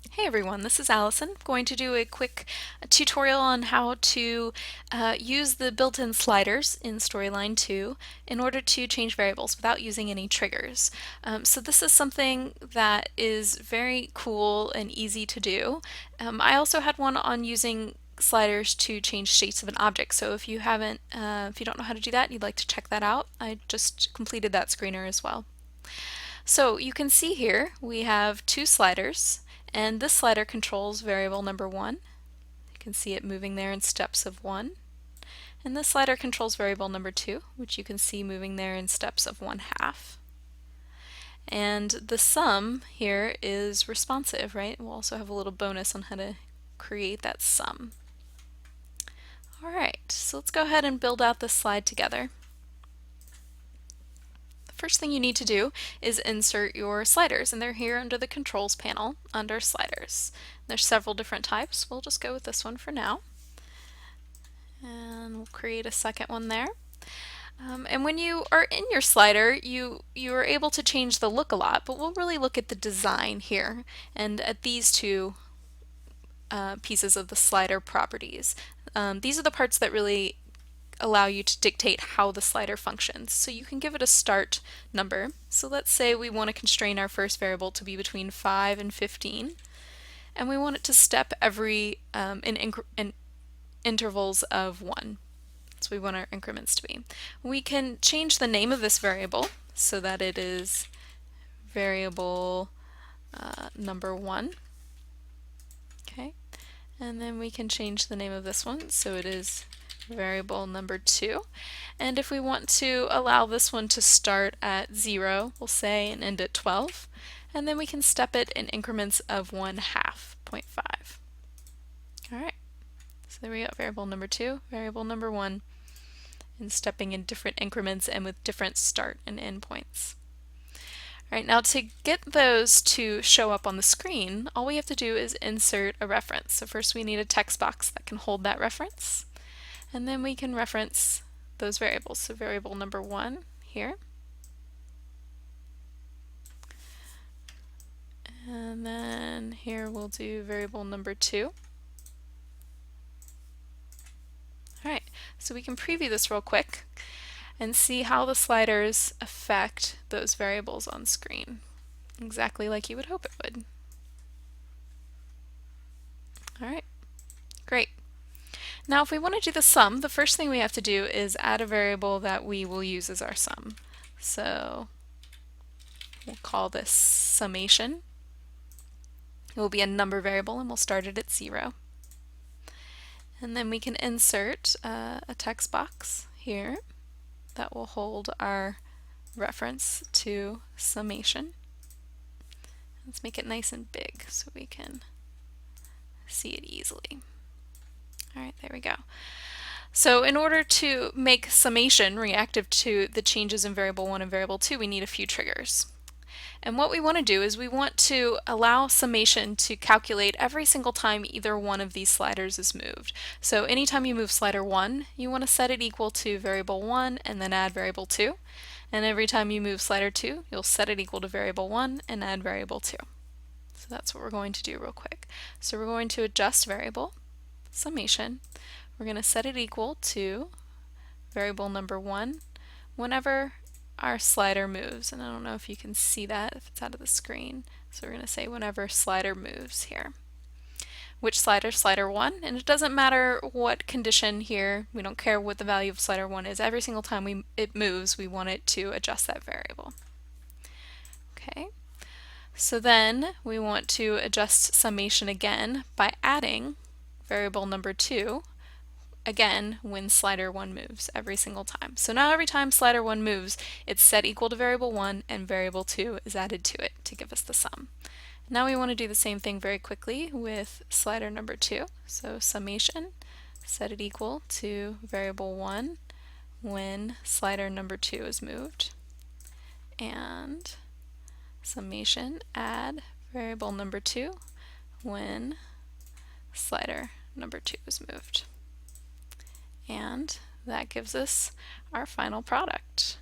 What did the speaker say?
Hey everyone, this is Allison. I'm going to do a quick tutorial on how to use the built-in sliders in Storyline 2 in order to change variables without using any triggers. So this is something that is very cool and easy to do. I also had one on using sliders to change states of an object. So if you don't know how to do that, and you'd like to check that out, I just completed that screener as well. So you can see here we have two sliders, and this slider controls variable number 1. You can see it moving there in steps of 1. And this slider controls variable number 2, which you can see moving there in steps of 1/2. And the sum here is responsive, right? We'll also have a little bonus on how to create that sum. Alright, so let's go ahead and build out this slide together. First thing you need to do is insert your sliders, and they're here under the controls panel under sliders. There's several different types. We'll just go with this one for now, and we'll create a second one there. And when you are in your slider, you are able to change the look a lot, but we'll really look at the design here and at these two pieces of the slider properties. These are the parts that really allow you to dictate how the slider functions. So you can give it a start number. So let's say we want to constrain our first variable to be between 5 and 15, and we want it to step every in intervals of 1. So we want our increments to be. We can change the name of this variable so that it is variable number 1. Okay, and then we can change the name of this one so it is variable number 2. And if we want to allow this one to start at 0, we'll say, and end at 12. And then we can step it in increments of 1/2, 0.5. Alright, so there we go, variable number 2, variable number 1, and stepping in different increments and with different start and end points. Alright, now to get those to show up on the screen, all we have to do is insert a reference. So first we need a text box that can hold that reference. And then we can reference those variables. So variable number 1 here. And then here we'll do variable number 2. Alright, so we can preview this real quick and see how the sliders affect those variables on screen, exactly like you would hope it would. Alright, great. Now if we want to do the sum, the first thing we have to do is add a variable that we will use as our sum. So we'll call this summation. It will be a number variable and we'll start it at 0. And then we can insert a text box here that will hold our reference to summation. Let's make it nice and big so we can see it easily. Alright, there we go. So in order to make summation reactive to the changes in variable 1 and variable 2, we need a few triggers. And what we want to do is we want to allow summation to calculate every single time either one of these sliders is moved. So anytime you move slider 1, you want to set it equal to variable 1 and then add variable 2. And every time you move slider 2, you'll set it equal to variable 1 and add variable 2. So that's what we're going to do real quick. So we're going to adjust variable, summation. We're going to set it equal to variable number 1 whenever our slider moves. And I don't know if you can see that, if it's out of the screen. So we're going to say whenever slider moves here. Which slider? Slider 1. And it doesn't matter what condition here. We don't care what the value of slider 1 is. Every single time it moves, we want it to adjust that variable. Okay. So then we want to adjust summation again by adding variable number 2 again when slider 1 moves every single time. So now every time slider 1 moves, it's set equal to variable 1 and variable 2 is added to it to give us the sum. Now we want to do the same thing very quickly with slider number 2. So summation, set it equal to variable 1 when slider number 2 is moved, and summation, add variable number 2 when slider number 2 is moved. And that gives us our final product.